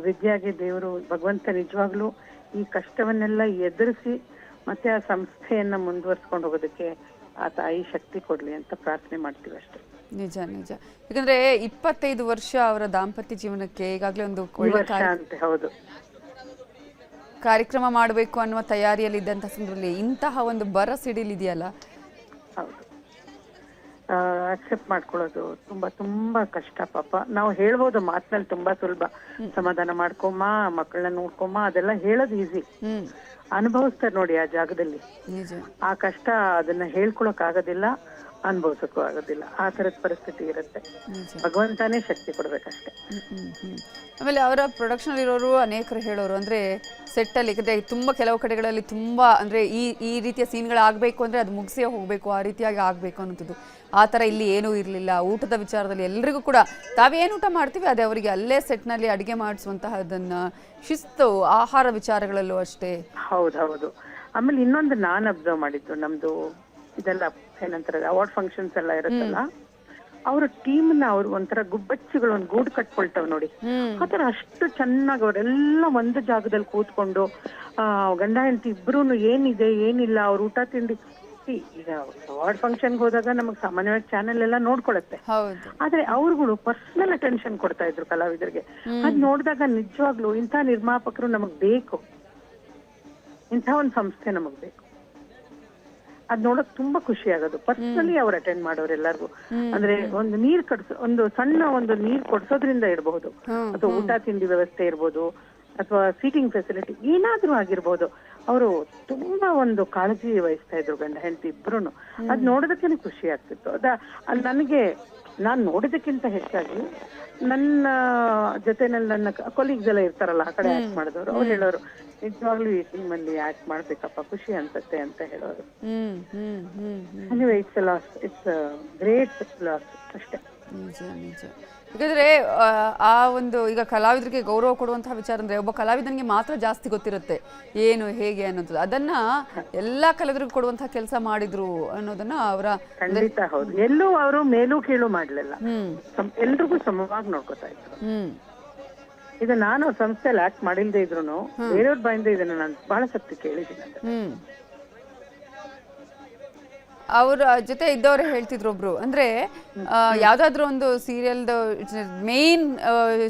ವಿದ್ಯಾಗೆ ದೇವರು ಭಗವಂತ ನಿಜವಾಗ್ಲೂ ಈ ಕಷ್ಟವನ್ನೆಲ್ಲ ಎದುರಿಸಿ ಮತ್ತೆ ಆ ಸಂಸ್ಥೆಯನ್ನ ಮುಂದುವರ್ಸ್ಕೊಂಡು ಹೋಗೋದಕ್ಕೆ ಆ ತಾಯಿ ಶಕ್ತಿ ಕೊಡ್ಲಿ ಅಂತ ಪ್ರಾರ್ಥನೆ ಮಾಡ್ತೀವಿ ಅಷ್ಟೇ. ನಿಜ ನಿಜ. ಯಾಕಂದ್ರೆ 25 ವರ್ಷ ಅವರ ದಾಂಪತ್ಯ ಜೀವನಕ್ಕೆ ಈಗಾಗಲೇ ಒಂದು ಹೌದು ಕಾರ್ಯಕ್ರಮ ಮಾಡಬೇಕು ಅನ್ನುವ ತಯಾರಿಯಲ್ಲಿ ಇದ್ದಂತ ಸಂದರ್ಭದಲ್ಲಿ ಇಂತಹ ಒಂದು ಬರ ಸಿಡಿಲಿದೆಯಲ್ಲ, ಹೌದು ಅಕ್ಸೆಪ್ಟ್ ಮಾಡ್ಕೊಳ್ಳೋದು ತುಂಬಾ ತುಂಬಾ ಕಷ್ಟ. ಪಾಪ ನಾವು ಹೇಳ್ಬೋದು ಮಾತಿನಲ್ಲಿ ತುಂಬಾ ಸುಲಭ, ಸಮಾಧಾನ ಮಾಡ್ಕೊಮ್ಮ, ಮಕ್ಕಳನ್ನ ನೋಡ್ಕೊಮ್ಮ, ಅದೆಲ್ಲ ಹೇಳೋದು ಈಸಿ. ಅನುಭವಿಸ್ತಾರೆ ನೋಡಿ ಆ ಜಾಗದಲ್ಲಿ ಆ ಕಷ್ಟ, ಅದನ್ನ ಹೇಳ್ಕೊಳಕ್ ಆಗೋದಿಲ್ಲ, ಅನುಭವಿಸಕ್ಕೂ ಆಗೋದಿಲ್ಲ. ಆ ತರದ ಪರಿಸ್ಥಿತಿ ಇರುತ್ತೆ. ಭಗವಂತನೇ ಶಕ್ತಿ ಕೊಡ್ಬೇಕಷ್ಟೆ. ಆಮೇಲೆ ಅವರ ಪ್ರೊಡಕ್ಷನ್ ಇರೋರು ಅನೇಕರು ಹೇಳೋರು ಅಂದ್ರೆ ಸೆಟ್ ಅಲ್ಲಿ ತುಂಬಾ ಕೆಲವು ಕಡೆಗಳಲ್ಲಿ ತುಂಬಾ ಅಂದ್ರೆ ಈ ರೀತಿಯ ಸೀನ್ಗಳಾಗಬೇಕು ಅಂದ್ರೆ ಅದು ಮುಗಿಸೇ ಹೋಗ್ಬೇಕು, ಆ ರೀತಿಯಾಗಿ ಆಗ್ಬೇಕು ಅನ್ನೋದು. ಆ ಥರ ಇಲ್ಲಿ ಏನೂ ಇರಲಿಲ್ಲ. ಊಟದ ವಿಚಾರದಲ್ಲಿ ಎಲ್ರಿಗೂ ಕೂಡ ತಾವೇನು ಊಟ ಮಾಡ್ತೀವಿ ಅದೇ ಅವರಿಗೆ ಅಲ್ಲೇ ಸೆಟ್ನಲ್ಲಿ ಅಡುಗೆ ಮಾಡಿಸುವಂತಹದನ್ನ ಶಿಸ್ತು, ಆಹಾರ ವಿಚಾರಗಳಲ್ಲೂ ಅಷ್ಟೇ. ಹೌದೌದು. ಆಮೇಲೆ ಇನ್ನೊಂದು ನಾನು ಅಬ್ಸರ್ವ್ ಮಾಡಿದ್ದು, ನಮ್ದು ಇದೆಲ್ಲ ಏನಂತಾರೆ ಅವಾರ್ಡ್ ಫಂಕ್ಷನ್ಸ್ ಎಲ್ಲ ಇರುತ್ತಲ್ಲ, ಅವ್ರ ಟೀಮ್ ನ ಅವ್ರು ಒಂಥರ ಗುಬ್ಬಚ್ಚಿಗಳು ಒಂದು ಗೂಡು ಕಟ್ಕೊಳ್ತಾವ್ ನೋಡಿ, ಆತರ ಅಷ್ಟು ಚೆನ್ನಾಗಿ ಅವರೆಲ್ಲ ಒಂದು ಜಾಗದಲ್ಲಿ ಕೂತ್ಕೊಂಡು ಗಂಡ ಹೆಂಡತಿ ಇಬ್ರು ಏನಿದೆ ಏನಿಲ್ಲ ಅವ್ರ ಊಟ ತಿಂಡಿ. ಈಗ ಅವಾರ್ಡ್ ಫಂಕ್ಷನ್ಗೆ ಹೋದಾಗ ನಮಗ್ ಸಾಮಾನ್ಯವಾಗಿ ಚಾನೆಲ್ ಎಲ್ಲ ನೋಡ್ಕೊಳತ್ತೆ, ಆದ್ರೆ ಅವ್ರುಗಳು ಪರ್ಸನಲ್ ಅಟೆನ್ಷನ್ ಕೊಡ್ತಾ ಇದ್ರು ಕಲಾವಿದರಿಗೆ. ಅದ್ ನೋಡಿದಾಗ ನಿಜವಾಗ್ಲು ಇಂಥ ನಿರ್ಮಾಪಕರು ನಮಗ್ ಬೇಕು, ಇಂಥ ಒಂದು ಸಂಸ್ಥೆ ನಮಗ್ ಬೇಕು. ಅದ್ ನೋಡಕ್ ತುಂಬಾ ಖುಷಿ ಆಗೋದು. ಪರ್ಸನಲಿ ಅವ್ರು ಅಟೆಂಡ್ ಮಾಡೋರು ಎಲ್ಲರಿಗೂ. ಅಂದ್ರೆ ಒಂದು ನೀರ್ ಒಂದು ಸಣ್ಣ ಒಂದು ನೀರ್ ಕೊಡ್ಸೋದ್ರಿಂದ ಇರಬಹುದು, ಅಥವಾ ಊಟ ತಿಂಡಿ ವ್ಯವಸ್ಥೆ ಇರ್ಬೋದು, ಅಥವಾ ಸೀಟಿಂಗ್ ಫೆಸಿಲಿಟಿ ಏನಾದ್ರೂ ಆಗಿರ್ಬೋದು. ಅವರು ತುಂಬಾ ಒಂದು ಕಾಳಜಿ ವಹಿಸ್ತಾ ಇದ್ರು ಗಂಡ ಹೆಂಡತಿ ಇಬ್ರುನು. ಅದ್ ನೋಡೋದಕ್ಕೇನೆ ಖುಷಿ ಆಗ್ತಿತ್ತು. ನನಗೆ ನಾನ್ ನೋಡೋದಕ್ಕಿಂತ ಹೆಚ್ಚಾಗಿ ನನ್ನ ಜೊತೆನಲ್ಲಿ ನನ್ನ ಕೊಲೀಗ್ಸ್ ಎಲ್ಲ ಇರ್ತಾರಲ್ಲ ಆ ಕಡೆ ಆಕ್ಟ್ ಮಾಡಿದವರು, ಅವ್ರು ಹೇಳೋರು ನಿಜವಾಗ್ಲೂ ಈ ಟೀಮ್ ಅಲ್ಲಿ ಆಕ್ಟ್ ಮಾಡ್ಬೇಕಪ್ಪ, ಖುಷಿ ಅನ್ಸತ್ತೆ ಅಂತ ಹೇಳೋರು. It's loss, it's great loss ಅಷ್ಟೇ. ನಿಜ ನಿಜ. ಯಾಕಂದ್ರೆ ಆ ಒಂದು ಈಗ ಕಲಾವಿದರಿಗೆ ಗೌರವ ಕೊಡುವಂತಹ ವಿಚಾರ ಅಂದ್ರೆ ಒಬ್ಬ ಕಲಾವಿದನಿಗೆ ಮಾತ್ರ ಜಾಸ್ತಿ ಗೊತ್ತಿರುತ್ತೆ ಏನು ಹೇಗೆ ಅನ್ನೋದು. ಅದನ್ನ ಎಲ್ಲಾ ಕಲಾವಿದರಿಗೂ ಕೊಡುವಂತಹ ಕೆಲಸ ಮಾಡಿದ್ರು ಅನ್ನೋದನ್ನ ಅವರ ಖಂಡಿತ ಹೌದು. ಎಲ್ಲೂ ಅವರು ಮೇಲೂ ಕೀಳು ಮಾಡ್ಲಿಲ್ಲ, ಎಲ್ರಿಗೂ ಸಮವಾಗಿ ನೋಡ್ಕೊತಾ ಇದ್ರು. ಇದು ನಾನು ಸಂಸ್ಥೆಯಲ್ಲಿ ಆಕ್ಟ್ ಮಾಡಿಲ್ದೇ ಇದ್ರು ಬೇರೆಯವ್ರ ಬಾಯಿಂದ ಇದನ್ನ ನಾನು ಬಹಳ ಸತ್ಯ ಕೇಳಿದ್ದೀನಿ. ಅವ್ರ ಜೊತೆ ಇದ್ದವ್ರೆ ಹೇಳ್ತಿದ್ರು ಒಬ್ರು, ಅಂದ್ರೆ ಯಾವ್ದಾದ್ರು ಒಂದು ಸೀರಿಯಲ್ದ ಮೇನ್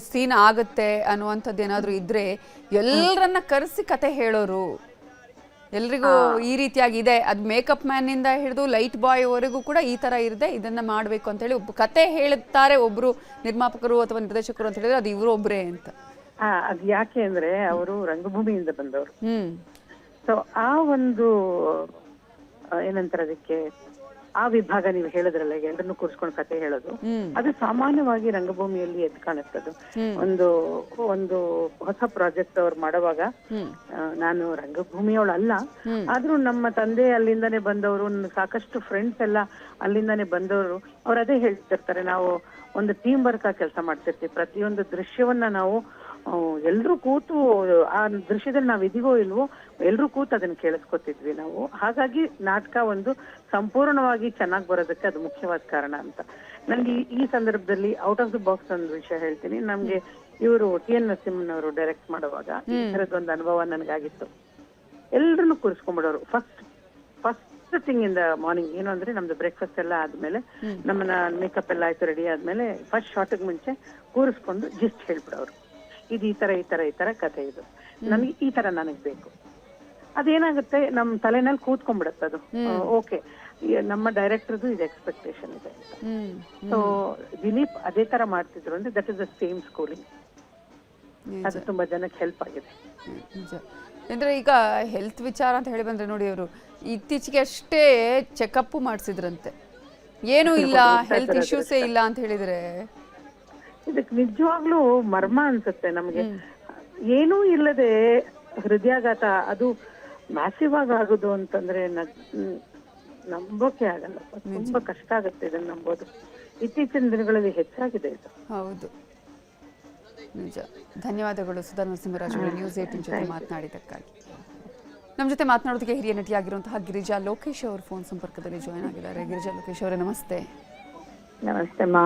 ಸೀನ್ ಆಗುತ್ತೆ ಅನ್ನುವಂಥದ್ದು ಏನಾದ್ರು ಇದ್ರೆ ಎಲ್ಲರನ್ನ ಕರೆಸಿ ಕತೆ ಹೇಳೋರು. ಎಲ್ರಿಗೂ ಈ ರೀತಿಯಾಗಿ ಇದೆ, ಅದ್ ಮೇಕಪ್ ಮ್ಯಾನ್ ಇಂದ ಹಿಡಿದು ಲೈಟ್ ಬಾಯ್ ವರೆಗೂ ಕೂಡ ಈ ತರ ಇದೆ, ಇದನ್ನ ಮಾಡ್ಬೇಕು ಅಂತ ಹೇಳಿ ಕತೆ ಹೇಳುತ್ತಾರೆ ಒಬ್ರು ನಿರ್ಮಾಪಕರು ಅಥವಾ ನಿರ್ದೇಶಕರು ಅಂತ ಹೇಳಿದ್ರೆ ಅದು ಇವರು ಒಬ್ರೇ ಅಂತ. ಅದ್ ಯಾಕೆ ಅಂದ್ರೆ ಅವರು ರಂಗಭೂಮಿಯಿಂದ ಬಂದವರು. ಸೊ ಆ ಒಂದು ಏನಂತಾರೆ ಅದಕ್ಕೆ, ಆ ವಿಭಾಗ ನೀವು ಹೇಳಿದ್ರಲ್ಲ, ಎಲ್ಲರನ್ನು ಕೂರಿಸ್ಕೊಂಡು ಕತೆ ಹೇಳೋದು, ಅದು ಸಾಮಾನ್ಯವಾಗಿ ರಂಗಭೂಮಿಯಲ್ಲಿ ಎದ್ದು ಕಾಣುತ್ತದು. ಒಂದು ಹೊಸ ಪ್ರಾಜೆಕ್ಟ್ ಅವ್ರು ಮಾಡುವಾಗ, ನಾನು ರಂಗಭೂಮಿಯವಳಲ್ಲ, ಆದ್ರೂ ನಮ್ಮ ತಂದೆ ಅಲ್ಲಿಂದಾನೇ ಬಂದವರು, ಸಾಕಷ್ಟು ಫ್ರೆಂಡ್ಸ್ ಎಲ್ಲ ಅಲ್ಲಿಂದಾನೇ ಬಂದವರು. ಅವ್ರು ಅದೇ ಹೇಳ್ತಿರ್ತಾರೆ, ನಾವು ಒಂದು ಟೀಮ್ ವರ್ಕ್ ಆಗಿ ಕೆಲಸ ಮಾಡ್ತಿರ್ತೀವಿ. ಪ್ರತಿಯೊಂದು ದೃಶ್ಯವನ್ನ ನಾವು ಎಲ್ರೂ ಕೂತು ಆ ದೃಶ್ಯದಲ್ಲಿ ನಾವ್ ಇದೀವೋ ಇಲ್ವೋ ಎಲ್ರೂ ಕೂತು ಅದನ್ನ ಕೇಳಿಸ್ಕೊತಿದ್ವಿ ನಾವು. ಹಾಗಾಗಿ ನಾಟಕ ಒಂದು ಸಂಪೂರ್ಣವಾಗಿ ಚೆನ್ನಾಗಿ ಬರೋದಕ್ಕೆ ಅದು ಮುಖ್ಯವಾದ ಕಾರಣ ಅಂತ. ನನ್ಗೆ ಈ ಸಂದರ್ಭದಲ್ಲಿ ಔಟ್ ಆಫ್ ದ ಬಾಕ್ಸ್ ಒಂದು ವಿಷಯ ಹೇಳ್ತೀನಿ. ನಮ್ಗೆ ಇವರು TN ನರಸಿಂಹನ್ ಡೈರೆಕ್ಟ್ ಮಾಡುವಾಗ ಈ ತರದೊಂದು ಅನುಭವ ನನಗಾಗಿತ್ತು. ಎಲ್ರನ್ನು ಕೂರಿಸ್ಕೊಂಡ್ಬಿಡೋರು. First thing in the morning ಏನು ಅಂದ್ರೆ ನಮ್ದು ಬ್ರೇಕ್ಫಾಸ್ಟ್ ಎಲ್ಲ ಆದ್ಮೇಲೆ ನಮ್ಮನ್ನ ಮೇಕಪ್ ಎಲ್ಲ ಆಯ್ತು, ರೆಡಿ ಆದ್ಮೇಲೆ ಫಸ್ಟ್ ಶಾರ್ಟ್ಗೆ ಮುಂಚೆ ಕೂರಿಸ್ಕೊಂಡು ಜಿಸ್ಟ್ ಹೇಳ್ಬಿಡೋರು. ಇದು ಈ ತರ ಕಥೆ, ಇದು ನನಗೆ ಈ ತರ ನನಗ್ ಬೇಕು. ಅದೇನಾಗುತ್ತೆ, ನಮ್ ತಲೆನಲ್ಲಿ ಕೂತ್ಕೊಂಡ್ಬಿಡತ್ತೆ ಅದು. ಓಕೆ, ನಮ್ಮ ಡೈರೆಕ್ಟರ್ದು ಇದು ಎಕ್ಸ್ಪೆಕ್ಟೇಷನ್ ಇದೆ ಅಂತ. ಸೊ ದಿಲೀಪ್ ಅದೇ ತರ ಮಾಡ್ತಿದ್ರು ಅಂದ್ರೆ that is the same schooling. ಅದು ತುಂಬಾ ಜನಕ್ಕೆ ಹೆಲ್ಪ್ ಆಗಿದೆ. ಅಂದ್ರೆ ಈಗ ಹೆಲ್ತ್ ವಿಚಾರ ಅಂತ ಹೇಳಿ ಬಂದ್ರೆ ನೋಡಿ, ಅವರು ಇತ್ತೀಚೆಗೆ ಅಷ್ಟೇ ಚೆಕಪ್ ಮಾಡಿಸಿದ್ರಂತೆ, ಏನೂ ಇಲ್ಲ, ಹೆಲ್ತ್ ಇಶ್ಯೂಸೇ ಇಲ್ಲ ಅಂತ ಹೇಳಿದ್ರೆ ಇದಕ್ಕೆ ನಿಜವಾಗ್ಲೂ ಮರ್ಮ ಅನ್ಸುತ್ತೆ ನಮ್ಗೆ. ಏನೂ ಇಲ್ಲದೆ ಹೃದಯಾಘಾತ ಅದು ಮ್ಯಾಸಿವ್ ಆಗೋದು ಅಂತಂದ್ರೆ ನಂಬೋಕೆ ಆಗಲ್ಲ. ತುಂಬಾ ಕಷ್ಟ ಆಗುತ್ತೆ ಇದನ್ನ ನಂಬೋದು. ಇತ್ತೀಚಿನ ದಿನಗಳಲ್ಲಿ ಹೆಚ್ಚಾಗಿದೆ ಇದು. ಹೌದು, ನಿಜ. ಧನ್ಯವಾದಗಳು ಸುಧಾ ನರಸಿಂಹರಾಜ್ ಅವರು ನ್ಯೂಸ್ 18 ಜೊತೆ ಮಾತನಾಡಿದ್ದಕ್ಕಾಗಿ. ನಮ್ಮ ಜೊತೆ ಮಾತನಾಡೋದಕ್ಕೆ ಹಿರಿಯ ನಟಿಯಾಗಿರುವಂತಹ ಗಿರಿಜಾ ಲೋಕೇಶ್ ಅವರು ಫೋನ್ ಸಂಪರ್ಕದಲ್ಲಿ ಜಾಯ್ನ್ ಆಗಿದ್ದಾರೆ. ಗಿರಿಜಾ ಲೋಕೇಶ್ ಅವರೇ, ನಮಸ್ತೆ. ನಮಸ್ತೆ ಮಾ.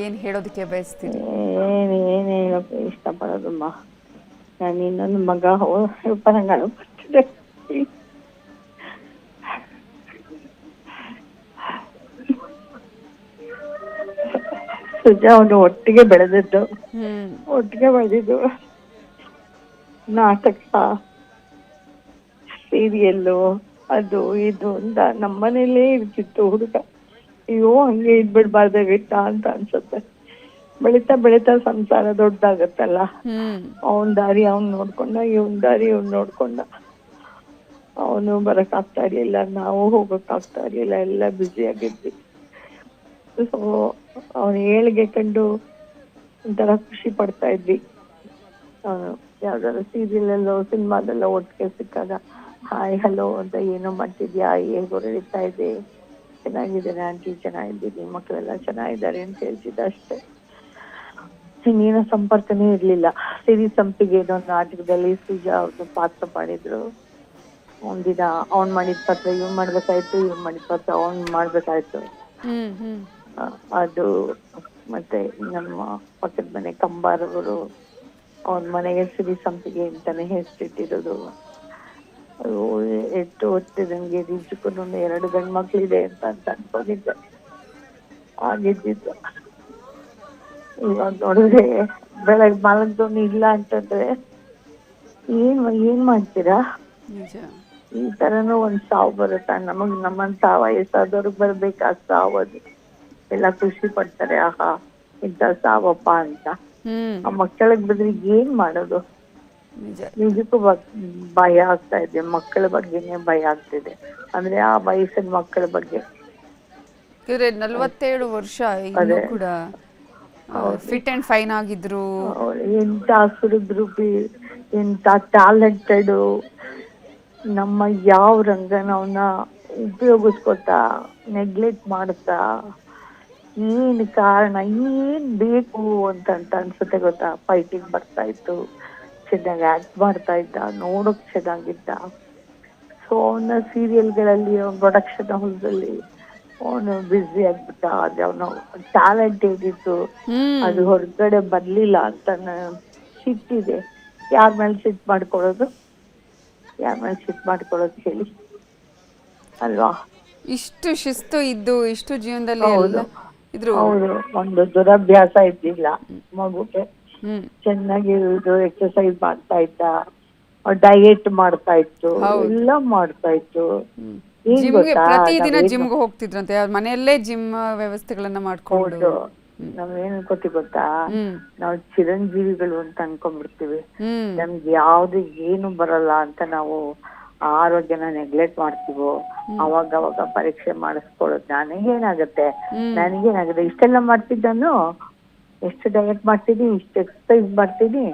ಏನ್ ಹೇಳೋದಕ್ಕೆ ಬಯಸ್ತೀರಿ? ಏನು ಹೇಳೋಕೆ ಇಷ್ಟಪಡೋದಮ್ಮ, ನಾನು ಇನ್ನೊಂದು ಮಗ ಪರಂಗಾಳು ಬರ್ತಿದೆ. ಸುಜಾ ಅವನು ಒಟ್ಟಿಗೆ ಬೆಳೆದಿದ್ದು ನಾಟಕ, ಸೀರಿಯಲ್ಲು, ಅದು ಇದು ಅಂತ ನಮ್ಮನೇಲೇ ಇರ್ತಿತ್ತು ಹುಡುಗ. ಅಯ್ಯೋ, ಹಂಗೆ ಇದ್ಬಿಡ್ಬಾರ್ದಾಗಿತ್ತ ಅಂತ ಅನ್ಸುತ್ತೆ. ಬೆಳಿತಾ ಬೆಳಿತಾ ಸಂಸಾರ ದೊಡ್ಡದಾಗತ್ತಲ್ಲ. ಅವನ್ ದಾರಿ ಅವ್ನ್ ನೋಡ್ಕೊಂಡ, ಇವನ್ ದಾರಿ ಇವ್ನ್ ನೋಡ್ಕೊಂಡ. ಅವನು ಬರಕ್ ಆಗ್ತಾ ಇರ್ಲಿಲ್ಲ, ನಾವು ಹೋಗಕ್ ಆಗ್ತಾ ಇರ್ಲಿಲ್ಲ, ಎಲ್ಲ ಬ್ಯುಸಿ ಆಗಿದ್ವಿ. ಸೊ ಅವನ ಏಳಿಗೆ ಕಂಡು ಒಂಥರ ಖುಷಿ ಪಡ್ತಾ ಇದ್ವಿ. ಯಾವ್ದಾದ್ರು ಸೀರಿಯಲ್ ಸಿನಿಮಾದೆಲ್ಲ ಒಟ್ಟಿಗೆ ಸಿಕ್ಕಾಗ ಹಾಯ್ ಹಲೋ ಅಂತ, ಏನೋ ಮಾಡ್ತಿದ್ಯಾ, ಹೇಗೋ ನಡೀತಾ ಇದೆ, ಚೆನ್ನಾಗಿದ್ದೇನೆ ಆಂಟಿ, ಚೆನ್ನಾಗಿದ್ದೀನಿ, ಮಕ್ಕಳೆಲ್ಲ ಚೆನ್ನಾಗಿದ್ದಾರೆ ಅಂತ ಹೇಳ್ತಿದ್ದ ಅಷ್ಟೇ. ಇನ್ನೇನೋ ಸಂಪರ್ಕನೇ ಇರ್ಲಿಲ್ಲ. ಸಿರಿ ಸಂಪಿಗೆ ಏನೋ ನಾಟಕದಲ್ಲಿ ಸುಜಾ ಅವ್ರದ್ದು ಪಾತ್ರ ಮಾಡಿದ್ರು. ಒಂದಿನ ಅವ್ನ್ ಮಾಡಿದ ಪಾತ್ರ ಇವ್ ಮಾಡ್ಬೇಕಾಯ್ತು, ಇವ್ ಮಾಡಿದ ಪಾತ್ರ ಅವ್ನ್ ಮಾಡ್ಬೇಕಾಯ್ತು. ಅದು ಮತ್ತೆ ನಮ್ಮ ಪಕ್ಕದ ಮನೆ ಕಂಬಾರವರು ಅವನ ಮನೆಗೆ ಸಿರಿ ಸಂಪಿಗೆ ಅಂತಾನೆ ಹೆಸರಿಟ್ಟಿರೋದು. ಎಷ್ಟು ಹೊತ್ತು ನಂಗೆ ನಿಜಕ್ಕೂ 2 ಗಂಡು ಮಕ್ಳಿದೆ ಅಂತ ಅನ್ಕೊಂಡಿದ್ದೆ. ಆಗಿದ್ದಿದ್ದು ಇವಾಗ ನೋಡಿದ್ರೆ ಬೆಳಗ್ಗೆ ಮಲಗ್ದೋನು ಇಲ್ಲ ಅಂತಂದ್ರೆ ಏನ್ ಮಾಡ್ತೀರಾ? ಈ ತರನು ಒಂದ್ ಸಾವು ಬರುತ್ತಾ? ನಮ್ಮಂತ ವಯಸ್ಸಾದವ್ರಿಗೆ ಬರ್ಬೇಕಾ ಸಾವು? ಅದು ಎಲ್ಲ ಖುಷಿ ಪಡ್ತಾರೆ, ಆಹಾ ಇಂತ ಸಾವಪ್ಪ ಅಂತ. ಆ ಮಕ್ಕಳಿಗೆ ಬಂದ್ರೆ ಏನ್ ಮಾಡೋದು? ನಿಜಕ್ಕೂ ಭಯ ಆಗ್ತಾ ಇದೆ. ಮಕ್ಕಳ ಬಗ್ಗೆನೆ ಭಯ ಆಗ್ತಿದೆ. ಅಂದ್ರೆ ಆ ವಯಸ್ಸಿನ ಮಕ್ಕಳ ಬಗ್ಗೆ. 47 ವರ್ಷ ಕೂಡ ಫಿಟ್ ಅಂಡ್ ಫೈನ್ ಆಗಿದ್ರು. ಎಂತ ಸುರಿದ್ರು, ಎಂತ ಟ್ಯಾಲೆಂಟೆಡ್. ನಮ್ಮ ಯಾವ ರಂಗನವನ್ನ ಉಪಯೋಗಿಸ್ಕೊತಾ ನೆಗ್ಲೆಕ್ಟ್ ಮಾಡ್ತಾ, ಏನ್ ಕಾರಣ, ಏನ್ ಬೇಕು ಅಂತ ಅನ್ಸುತ್ತೆ ಗೊತ್ತಾ? ಫೈಟಿಂಗ್ ಬರ್ತಾ ಇತ್ತು, ಚೆನ್ನಾಗಿ ಆಕ್ಟ್ ಮಾಡ್ತಾ ಇದ್ದ, ನೋಡಕ್ ಚೆನ್ನಾಗಿದ್ದ. ಸೊ ಅವನ ಸೀರಿಯಲ್ಗಳಲ್ಲಿ, ಪ್ರೊಡಕ್ಷನ್ ಹೌಸ್ ಅಲ್ಲಿ ಅವನು ಬ್ಯುಸಿ ಆಗ್ಬಿಟ್ಟ. ಅದೇ ಅವನು ಟ್ಯಾಲೆಂಟ್ ಏನಿತ್ತು ಅದು ಹೊರಗಡೆ ಬರ್ಲಿಲ್ಲ ಅಂತ ಸಿಟ್ಟಿದೆ. ಯಾರ ಮೇಲೆ ಸಿಟ್ ಮಾಡ್ಕೊಳ್ಳೋದು ಹೇಳಿ ಅಲ್ವಾ? ಇಷ್ಟು ಶಿಸ್ತು ಇದ್ದು, ಇಷ್ಟು ಜೀವನದಲ್ಲಿ ಹೌದು, ಒಂದು ದುರಭ್ಯಾಸ ಇದ್ದಿಲ್ಲ ಮಗುಗೆ. ಚೆನ್ನಾಗಿ ಎಕ್ಸರ್ಸೈಸ್ ಮಾಡ್ತಾ ಇದ್ದ, ಡಯಟ್ ಮಾಡ್ತಾ ಇತ್ತು, ಎಲ್ಲ ಮಾಡ್ತಾ ಇತ್ತು. ಪ್ರತಿದಿನ ಜಿಮ್ಗೆ ಹೋಗ್ತಿದ್ರಂತೆ, ಮನೆಯಲ್ಲೇ ಜಿಮ್ ವ್ಯವಸ್ಥೆಗಳನ್ನ ಮಾಡ್ಕೊಂಡು. ನಾವೇನ್ ಗೊತ್ತಾ, ನಾವು ಚಿರಂಜೀವಿಗಳು ಅಂತ ಅನ್ಕೊಂಡ್ಬಿಡ್ತೀವಿ. ನಮ್ಗೆ ಯಾವ್ದು ಏನು ಬರಲ್ಲ ಅಂತ ನಾವು ಆರೋಗ್ಯನ ನೆಗ್ಲೆಕ್ಟ್ ಮಾಡ್ತೀವೋ ಅವಾಗ ಪರೀಕ್ಷೆ ಮಾಡಿಸ್ಕೊಳ್ಳೋದು. ನನಗೇನಾಗುತ್ತೆ ಇಷ್ಟೆಲ್ಲ ಮಾಡ್ತಿದ್ದಾನು, ಎಷ್ಟು ಡಯಟ್ ಮಾಡ್ತೀನಿ, ಇಷ್ಟು ಎಕ್ಸರ್ಸೈಸ್ ಮಾಡ್ತೀನಿ,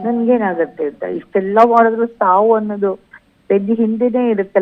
ನನ್ಗೇನಾಗತ್ತೆ ಅಂತ. ಇಷ್ಟೆಲ್ಲ ಮಾಡಿದ್ರು ಸಾವು ಅನ್ನೋದು ಬೆನ್ನ ಹಿಂದೆನೇ ಇರುತ್ತೆ.